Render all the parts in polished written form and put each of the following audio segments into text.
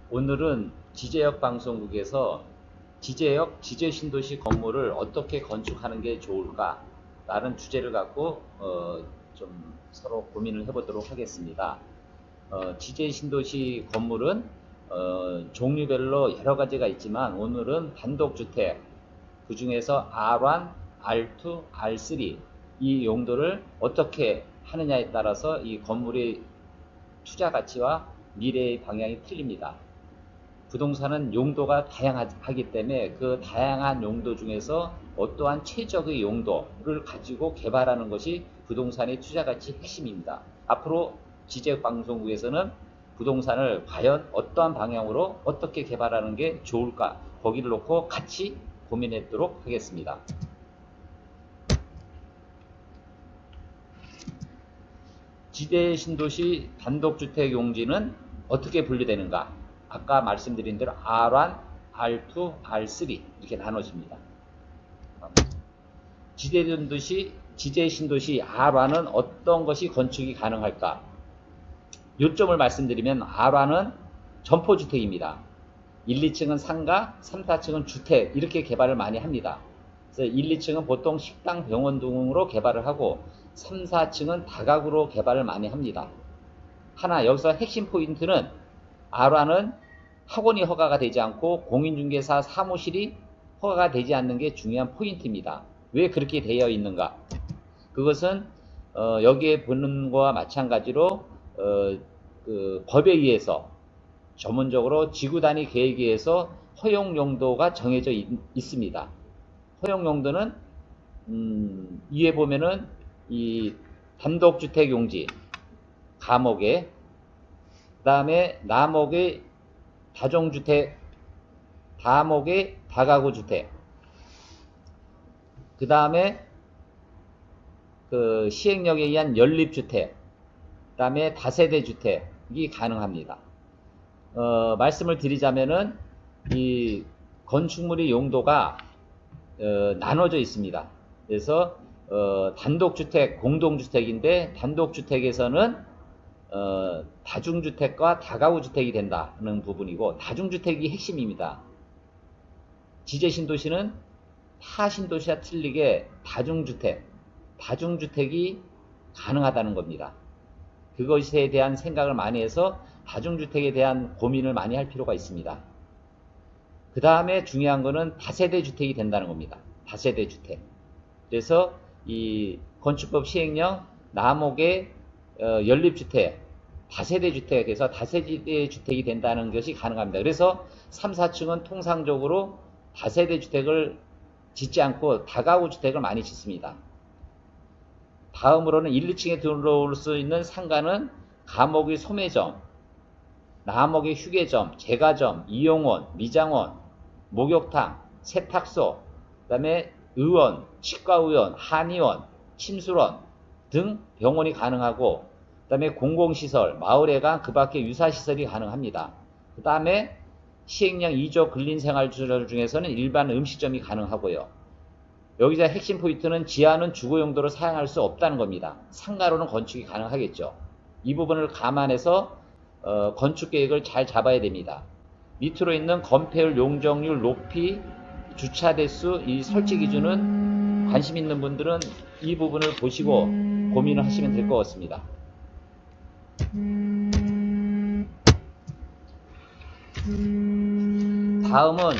오늘은 지제역 방송국에서 지제역, 지제신도시 건물을 어떻게 건축하는 게 좋을까? 라는 주제를 갖고 좀 서로 고민을 해보도록 하겠습니다. 지제신도시 건물은 종류별로 여러 가지가 있지만 오늘은 단독주택, 그 중에서 R1, R2, R3 이 용도를 어떻게 하느냐에 따라서 이 건물의 투자 가치와 미래의 방향이 틀립니다. 부동산은 용도가 다양하기 때문에 그 다양한 용도 중에서 어떠한 최적의 용도를 가지고 개발하는 것이 부동산의 투자 가치 핵심입니다. 앞으로 지제방송국에서는 부동산을 과연 어떠한 방향으로 어떻게 개발하는 게 좋을까, 거기를 놓고 같이 고민하도록 하겠습니다. 지대 신도시 단독주택 용지는 어떻게 분류되는가? 아까 말씀드린 대로 R1, R2, R3 이렇게 나눠집니다. 지대 신도시 R1은 어떤 것이 건축이 가능할까? 요점을 말씀드리면 R1은 점포주택입니다. 1, 2층은 상가, 3, 4층은 주택 이렇게 개발을 많이 합니다. 그래서 1, 2층은 보통 식당, 병원 등으로 개발을 하고 3, 4층은 다가구로 개발을 많이 합니다. 하나 여기서 핵심 포인트는 R1은 학원이 허가가 되지 않고 공인중개사 사무실이 허가가 되지 않는 게 중요한 포인트입니다. 왜 그렇게 되어 있는가? 그것은 여기에 보는 것과 마찬가지로 그 법에 의해서 전문적으로 지구단위 계획에 의해서 허용 용도가 정해져 있습니다. 허용 용도는 위에 보면은 이 단독주택 용지, 감옥에, 그 다음에 남옥의 다종주택, 다목의 다가구주택, 그 다음에 그 시행령에 의한 연립주택, 그 다음에 다세대주택이 가능합니다. 말씀을 드리자면은 이 건축물의 용도가 나눠져 있습니다. 그래서 단독주택, 공동주택인데 단독주택에서는 다중주택과 다가구주택이 된다는 부분이고 다중주택이 핵심입니다. 지제신도시는 타 신도시와 틀리게 다중주택이 가능하다는 겁니다. 그것에 대한 생각을 많이 해서 다중주택에 대한 고민을 많이 할 필요가 있습니다. 그 다음에 중요한 거는 다세대주택이 된다는 겁니다. 다세대주택. 그래서 이 건축법 시행령 남옥의 연립주택, 다세대주택에서 다세대주택이 된다는 것이 가능합니다. 그래서 3, 4층은 통상적으로 다세대주택을 짓지 않고 다가구주택을 많이 짓습니다. 다음으로는 1, 2층에 들어올 수 있는 상가는 감옥의 소매점, 남옥의 휴게점, 제과점, 이용원, 미장원, 목욕탕, 세탁소, 그 다음에 의원, 치과의원, 한의원, 침술원 등 병원이 가능하고 그 다음에 공공시설, 마을회관, 그 밖에 유사시설이 가능합니다. 그 다음에 시행령 2조 근린생활시설 중에서는 일반 음식점이 가능하고요. 여기서 핵심 포인트는 지하는 주거용도로 사용할 수 없다는 겁니다. 상가로는 건축이 가능하겠죠. 이 부분을 감안해서 건축계획을 잘 잡아야 됩니다. 밑으로 있는 건폐율, 용적률, 높이, 주차 대수, 이 설치 기준은 관심 있는 분들은 이 부분을 보시고 고민을 하시면 될 것 같습니다. 다음은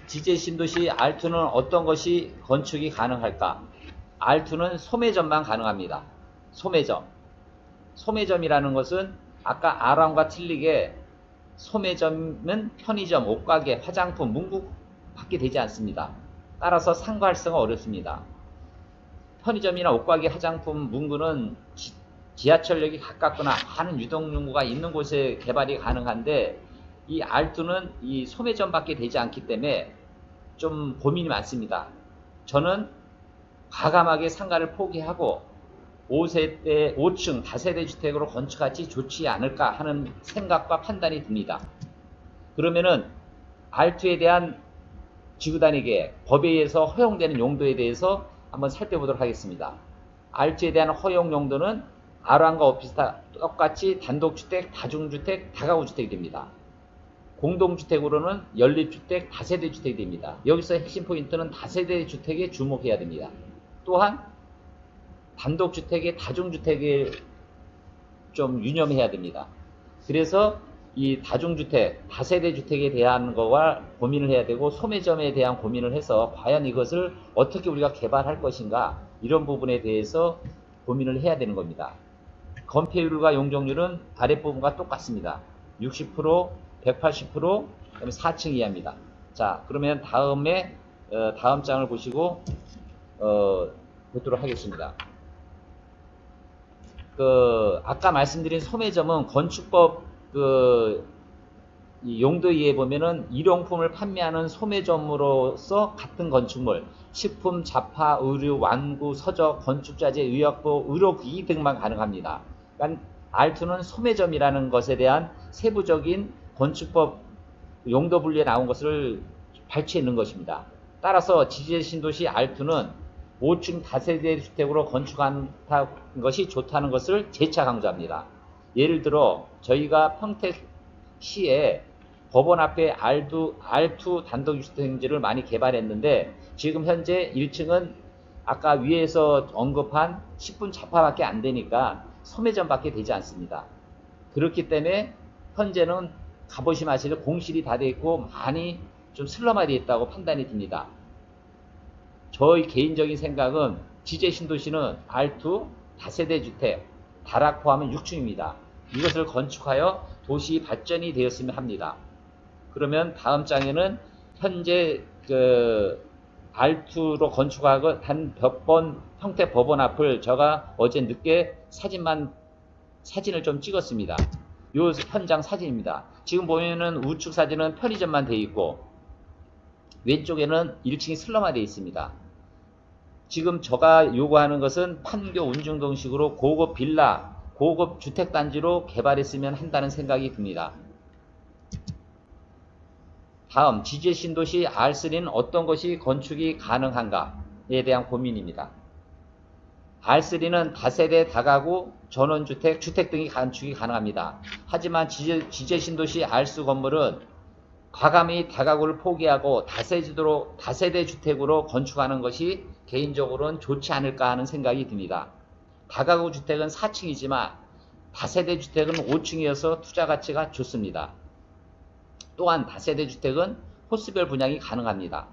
지제신도시 R2는 어떤 것이 건축이 가능할까? R2는 소매점만 가능합니다. 소매점이라는 것은 아까 R1과 틀리게 소매점은 편의점, 옷가게, 화장품, 문구밖에 되지 않습니다. 따라서 상가 활성화 어렵습니다. 편의점이나 옷가게, 화장품, 문구는 지하철역이 가깝거나 많은 유동인구가 있는 곳에 개발이 가능한데 이 R2는 이 소매점밖에 되지 않기 때문에 좀 고민이 많습니다. 저는 과감하게 상가를 포기하고 5층 다세대 주택으로 건축하지 좋지 않을까 하는 생각과 판단이 듭니다. 그러면은 R2에 대한 지구단위 계획, 법에 의해서 허용되는 용도에 대해서 한번 살펴보도록 하겠습니다. R2에 대한 허용 용도는 R1과 똑같이 단독주택, 다중주택, 다가구주택이 됩니다. 공동주택으로는 연립주택, 다세대 주택이 됩니다. 여기서 핵심 포인트는 다세대 주택에 주목해야 됩니다. 또한 단독주택의 다중주택에 좀 유념해야 됩니다. 그래서 이 다중주택, 다세대 주택에 대한 거와 고민을 해야 되고 소매점에 대한 고민을 해서 과연 이것을 어떻게 우리가 개발할 것인가 이런 부분에 대해서 고민을 해야 되는 겁니다. 건폐율과 용적률은 아랫부분과 똑같습니다. 60%, 180%, 그다음에 4층 이하입니다. 자, 그러면 다음 장을 보시고 보도록 하겠습니다. 아까 말씀드린 소매점은 건축법 이 용도에 보면은 일용품을 판매하는 소매점으로서 같은 건축물, 식품, 잡화, 의류, 완구, 서적, 건축자재, 의약부, 의료기기 등만 가능합니다. 그러니까 R2는 소매점이라는 것에 대한 세부적인 건축법 용도 분리에 나온 것을 발췌해 있는 것입니다. 따라서 지제신도시 R2는 5층 다세대 주택으로 건축한 것이 좋다는 것을 재차 강조합니다. 예를 들어 저희가 평택시에 법원 앞에 R2 단독주택지를 많이 개발했는데 지금 현재 1층은 아까 위에서 언급한 10분 잡화밖에 안 되니까 소매점밖에 되지 않습니다. 그렇기 때문에 현재는 가보시면 아시죠? 공실이 다 돼 있고 많이 좀 슬럼화되어 있다고 판단이 듭니다. 저의 개인적인 생각은 지제신도시는 R2 다세대 주택, 다락 포함은 6층입니다. 이것을 건축하여 도시 발전이 되었으면 합니다. 그러면 다음 장에는 현재 R2로 건축하고 단 몇 번 평택 법원 앞을 제가 어제 늦게 사진을 좀 찍었습니다. 요 현장 사진입니다. 지금 보면은 우측 사진은 편의점만 되어 있고 왼쪽에는 1층이 슬럼화되어 있습니다. 지금 제가 요구하는 것은 판교 운중동식으로 고급 빌라, 고급 주택단지로 개발했으면 한다는 생각이 듭니다. 다음, 지제신도시 R3는 어떤 것이 건축이 가능한가에 대한 고민입니다. R3는 다세대, 다가구, 전원주택, 주택 등이 건축이 가능합니다. 하지만 지제신도시 R3 건물은 과감히 다가구를 포기하고 다세대 주택으로 건축하는 것이 개인적으로는 좋지 않을까 하는 생각이 듭니다. 다가구 주택은 4층이지만 다세대 주택은 5층이어서 투자 가치가 좋습니다. 또한 다세대 주택은 호수별 분양이 가능합니다.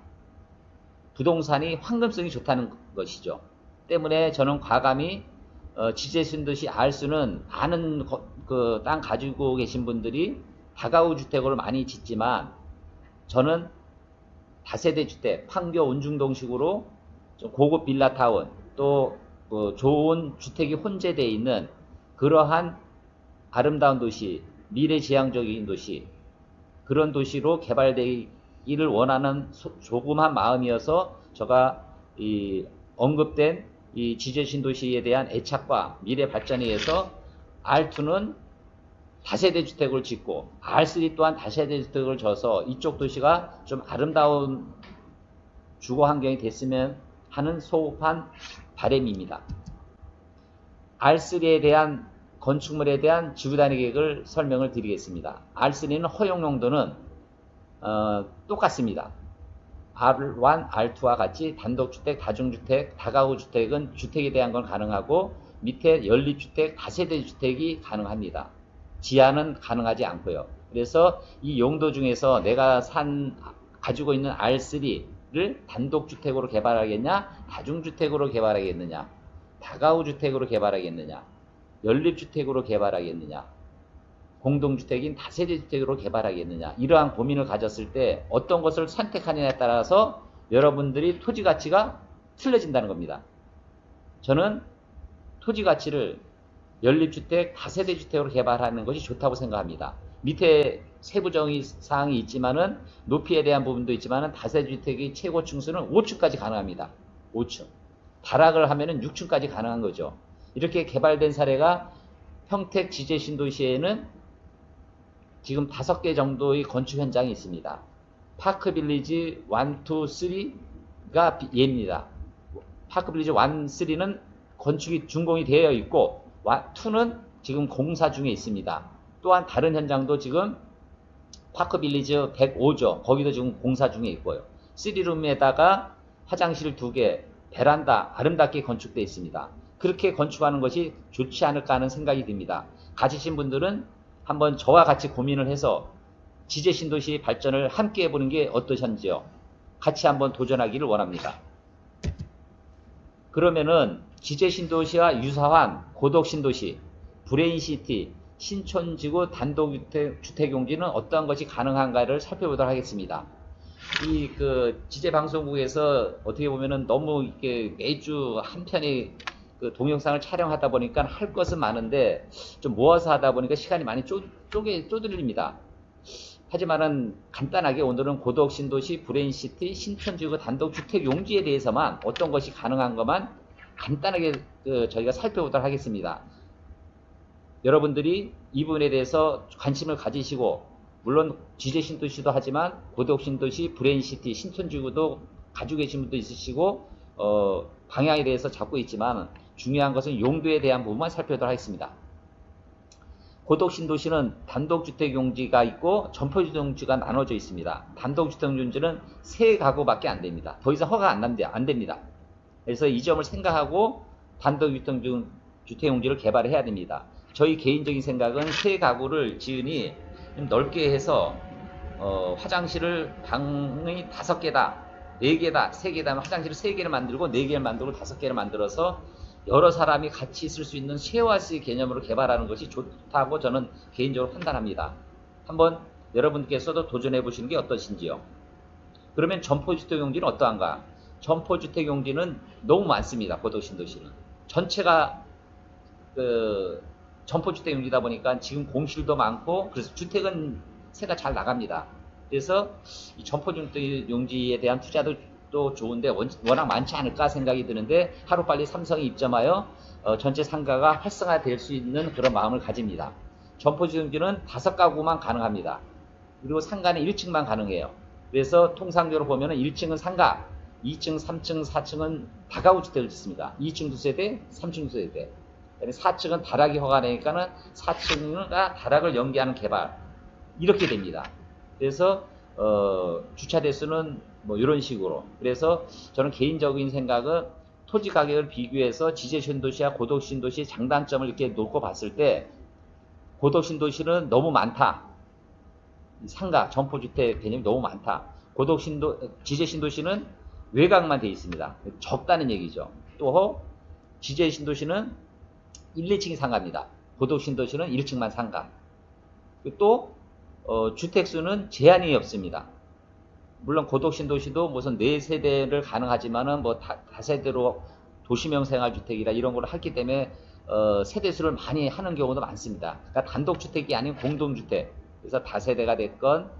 부동산이 황금성이 좋다는 것이죠. 때문에 저는 과감히 지제신도시 R3는 많은 땅 가지고 계신 분들이 다가구 주택을 많이 짓지만 저는 다세대 주택, 판교 운중동식으로 고급 빌라타운 또 좋은 주택이 혼재되어 있는 그러한 아름다운 도시, 미래지향적인 도시, 그런 도시로 개발되기를 원하는 조그만 마음이어서 제가 언급된 이 지제신도시에 대한 애착과 미래 발전에 의해서 R2는 다세대 주택을 짓고 R3 또한 다세대 주택을 져서 이쪽 도시가 좀 아름다운 주거 환경이 됐으면 하는 소급한 바람입니다. R3에 대한 건축물에 대한 지구단위 계획을 설명을 드리겠습니다. R3는 허용 용도는 똑같습니다. R1, R2와 같이 단독주택, 다중주택, 다가구 주택은 주택에 대한 건 가능하고 밑에 연립주택, 다세대 주택이 가능합니다. 지하는 가능하지 않고요. 그래서 이 용도 중에서 내가 가지고 있는 R3를 단독주택으로 개발하겠냐, 다중주택으로 개발하겠느냐, 다가구 주택으로 개발하겠느냐, 연립주택으로 개발하겠느냐, 공동주택인 다세대 주택으로 개발하겠느냐, 이러한 고민을 가졌을 때 어떤 것을 선택하느냐에 따라서 여러분들이 토지 가치가 틀려진다는 겁니다. 저는 토지 가치를 연립주택, 다세대 주택으로 개발하는 것이 좋다고 생각합니다. 밑에 세부적인 사항이 있지만은 높이에 대한 부분도 있지만은 다세대 주택의 최고 층수는 5층까지 가능합니다. 5층. 다락을 하면은 6층까지 가능한 거죠. 이렇게 개발된 사례가 평택 지제신도시에는 지금 5개 정도의 건축 현장이 있습니다. 파크빌리지 1, 2, 3가 예입니다. 파크빌리지 1, 3는 건축이 준공이 되어 있고 2는 지금 공사 중에 있습니다. 또한 다른 현장도 지금 파크빌리지 105조 거기도 지금 공사 중에 있고요. 3룸에다가 화장실 2개, 베란다 아름답게 건축되어 있습니다. 그렇게 건축하는 것이 좋지 않을까 하는 생각이 듭니다. 가지신 분들은 한번 저와 같이 고민을 해서 지제신도시 발전을 함께 해보는 게 어떠신지요? 같이 한번 도전하기를 원합니다. 그러면은 지제신도시와 유사한 고덕신도시, 브레인시티, 신촌지구 단독주택용지는 어떠한 것이 가능한가를 살펴보도록 하겠습니다. 이 지제방송국에서 어떻게 보면은 너무 이렇게 매주 한 편의 동영상을 촬영하다 보니까 할 것은 많은데 좀 모아서 하다 보니까 시간이 많이 쪼들립니다. 하지만은 간단하게 오늘은 고덕신도시, 브레인시티, 신촌지구 단독주택용지에 대해서만 어떤 것이 가능한 것만 간단하게 저희가 살펴보도록 하겠습니다. 여러분들이 이 부분에 대해서 관심을 가지시고 물론 지제신도시도 하지만 고덕신도시, 브레인시티, 신촌지구도 가지고 계신 분도 있으시고 방향에 대해서 잡고 있지만 중요한 것은 용도에 대한 부분만 살펴보도록 하겠습니다. 고덕신도시는 단독주택용지가 있고 점포주택용지가 나눠져 있습니다. 단독주택용지는 3가구밖에 안 됩니다. 더 이상 허가 안 됩니다. 그래서 이 점을 생각하고 단독주택용지를 개발해야 됩니다. 저희 개인적인 생각은 3가구를 지으니 좀 넓게 해서 화장실을 방이 5개다, 4개다, 3개다 하면 화장실을 3개를 만들고 4개를 만들고 5개를 만들어서 여러 사람이 같이 있을 수 있는 쉐어하우스 개념으로 개발하는 것이 좋다고 저는 개인적으로 판단합니다. 한번 여러분께서도 도전해 보시는 게 어떠신지요? 그러면 점포주택용지는 어떠한가? 점포주택용지는 너무 많습니다. 고덕신도시는 전체가 점포주택용지다 보니까 지금 공실도 많고 그래서 주택은 새가 잘 나갑니다. 그래서 이 점포주택용지에 대한 투자도 또 좋은데 워낙 많지 않을까 생각이 드는데 하루빨리 삼성이 입점하여 전체 상가가 활성화될 수 있는 그런 마음을 가집니다. 점포주택용지는 5가구만 가능합니다. 그리고 상가는 1층만 가능해요. 그래서 통상적으로 보면 1층은 상가, 2층, 3층, 4층은 다가구 주택을 짓습니다. 2층 2세대, 3층 2세대. 4층은 다락이 허가되니까는 4층과 다락을 연계하는 개발 이렇게 됩니다. 그래서 주차 대수는 뭐 이런 식으로. 그래서 저는 개인적인 생각은 토지 가격을 비교해서 지제신도시와 고덕신도시의 장단점을 이렇게 놓고 봤을 때 고덕신도시는 너무 많다. 상가, 점포주택 개념이 너무 많다. 지제신도시는 외곽만 되어 있습니다. 적다는 얘기죠. 또 지제신도시는 1, 2층이 상가입니다. 고덕신도시는 1층만 상가. 또 주택수는 제한이 없습니다. 물론 고덕신도시도 무슨 4세대를 가능하지만은 뭐 다세대로 도시명 생활주택이라 이런 걸 했기 때문에 세대수를 많이 하는 경우도 많습니다. 그러니까 단독주택이 아닌 공동주택. 그래서 다세대가 됐건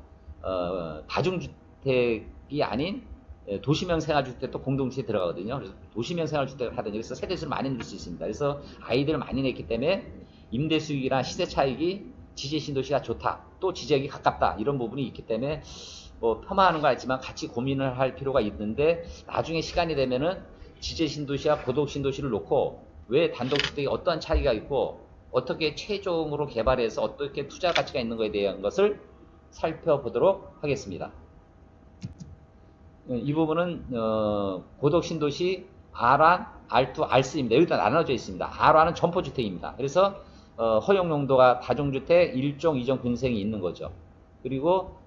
다중주택이 아닌 도시명 생활주택도 공동주택에 들어가거든요. 그래서 도시명 생활주택을 하든지 그래서 세대수를 많이 넣을 수 있습니다. 그래서 아이들을 많이 냈기 때문에 임대수익이나 시세 차익이 지제신도시가 좋다. 또 지역이 가깝다. 이런 부분이 있기 때문에 뭐 폄하하는 거 알지만 같이 고민을 할 필요가 있는데 나중에 시간이 되면은 지제신도시와 고덕신도시를 놓고 왜 단독주택이 어떠한 차이가 있고 어떻게 최종으로 개발해서 어떻게 투자 가치가 있는 것에 대한 것을 살펴보도록 하겠습니다. 이 부분은 고덕신도시 R1, R2, R3입니다. 여기다 나눠져 있습니다. R1은 점포주택입니다. 그래서 허용용도가 다중주택 1종, 2종 근생이 있는 거죠. 그리고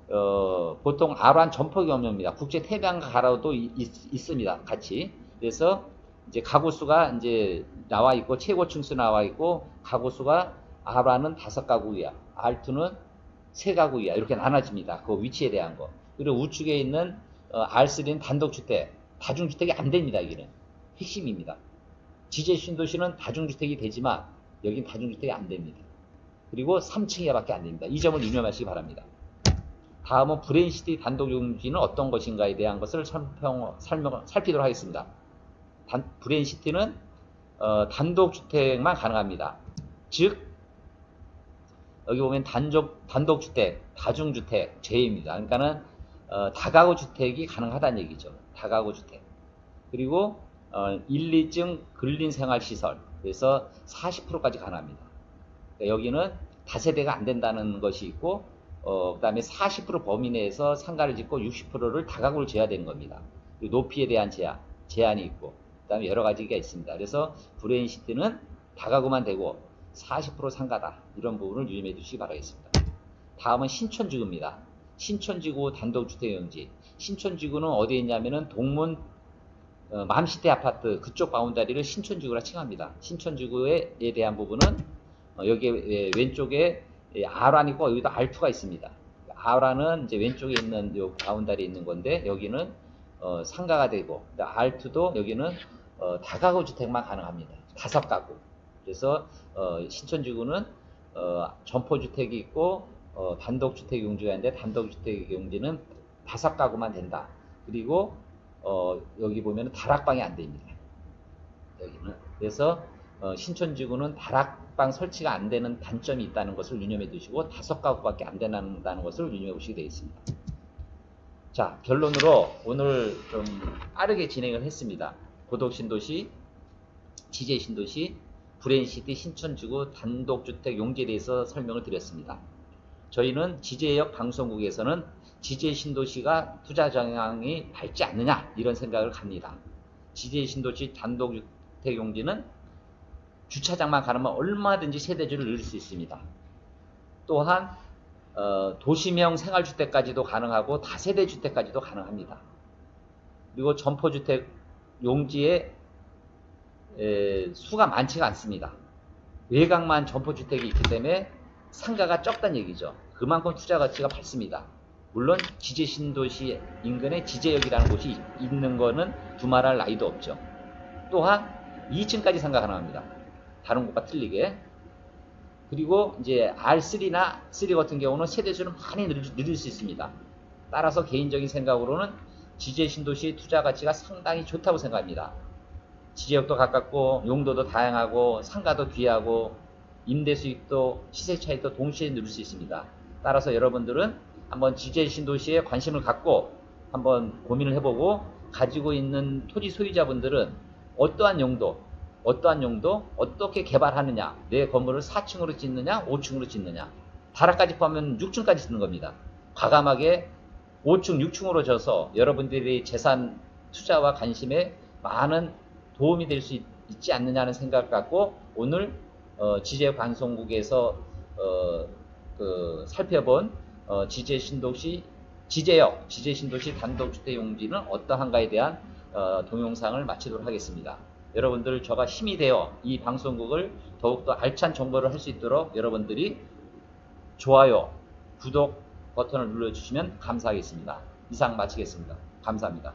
보통 R1 점포경로입니다. 국제 태평양과 가라도 있습니다. 같이. 그래서 이제 가구수가 이제 나와 있고 최고층수 나와 있고 가구수가 R1은 5가구 이하, R2는 3가구 이하 이렇게 나눠집니다. 그 위치에 대한 거. 그리고 우측에 있는 R3는 단독주택, 다중주택이 안 됩니다. 여기는 핵심입니다. 지제신도시는 다중주택이 되지만 여긴 다중주택이 안 됩니다. 그리고 3층 이하밖에 안 됩니다. 이 점을 유념하시기 바랍니다. 다음은 브레인시티 단독용지는 어떤 것인가에 대한 것을 살피도록 하겠습니다. 브레인시티는 단독주택만 가능합니다. 즉 여기 보면 단독주택, 다중주택 제외입니다. 그러니까는 다가구 주택이 가능하다는 얘기죠. 다가구 주택. 그리고 1, 2층 근린생활시설. 그래서 40%까지 가능합니다. 그러니까 여기는 다세대가 안 된다는 것이 있고 그다음에 40% 범위 내에서 상가를 짓고 60%를 다가구를 지어야 되는 겁니다. 높이에 대한 제한이 있고, 그다음에 여러 가지가 있습니다. 그래서 브레인시티는 다가구만 되고 40% 상가다. 이런 부분을 유념해 두시기 바라겠습니다. 다음은 신촌지구입니다. 신촌지구 단독주택용지. 신촌지구는 어디에 있냐면은 동문 맘시티 아파트 그쪽 바운다리를 신촌지구라 칭합니다. 신촌지구에 대한 부분은 여기 왼쪽에 R1 있고 여기도 R2가 있습니다. R1은 이제 왼쪽에 있는 요 바운다리에 있는 건데 여기는 상가가 되고 R2도 여기는 다가구 주택만 가능합니다. 5가구. 그래서 신촌지구는 점포주택이 있고 단독주택 용지가 있는데 단독주택 용지는 5가구만 된다. 그리고 여기 보면 다락방이 안 됩니다. 여기는. 그래서 신촌지구는 다락방 설치가 안 되는 단점이 있다는 것을 유념해 두시고 5가구밖에 안 된다는 것을 유념해 보시게 되어 있습니다. 자, 결론으로 오늘 좀 빠르게 진행을 했습니다. 고덕신도시, 지제신도시, 브레인시티, 신촌지구 단독주택 용지에 대해서 설명을 드렸습니다. 저희는 지제역 방송국에서는 지제신도시가 투자 정향이 밝지 않느냐 이런 생각을 합니다. 지제신도시 단독주택 용지는 주차장만 가능하면 얼마든지 세대주를 늘릴 수 있습니다. 또한 도시명 생활주택까지도 가능하고 다세대주택까지도 가능합니다. 그리고 점포주택 용지의 수가 많지가 않습니다. 외곽만 점포주택이 있기 때문에 상가가 적다는 얘기죠. 그만큼 투자 가치가 밝습니다. 물론 지제신도시 인근에 지제역이라는 곳이 있는 거는 두말할 나위도 없죠. 또한 2층까지 상가 가능합니다. 다른 곳과 틀리게. 그리고 이제 R3나 3 같은 경우는 세대수는 많이 늘릴 수 있습니다. 따라서 개인적인 생각으로는 지제신도시의 투자 가치가 상당히 좋다고 생각합니다. 지제역도 가깝고 용도도 다양하고 상가도 귀하고 임대 수익도 시세 차익도 동시에 누릴 수 있습니다. 따라서 여러분들은 한번 지제신도시에 관심을 갖고 한번 고민을 해보고 가지고 있는 토지 소유자분들은 어떠한 용도 어떻게 개발하느냐, 내 건물을 4층으로 짓느냐 5층으로 짓느냐, 다락까지 포함하면 6층까지 짓는 겁니다. 과감하게 5층 6층으로 져서 여러분들의 재산 투자와 관심에 많은 도움이 될 수 있지 않느냐는 생각을 갖고 오늘 지제역 방송국에서 살펴본 지제신도시 단독주택 용지는 어떠한가에 대한 동영상을 마치도록 하겠습니다. 여러분들 저가 힘이 되어 이 방송국을 더욱더 알찬 정보를 할 수 있도록 여러분들이 좋아요, 구독 버튼을 눌러주시면 감사하겠습니다. 이상 마치겠습니다. 감사합니다.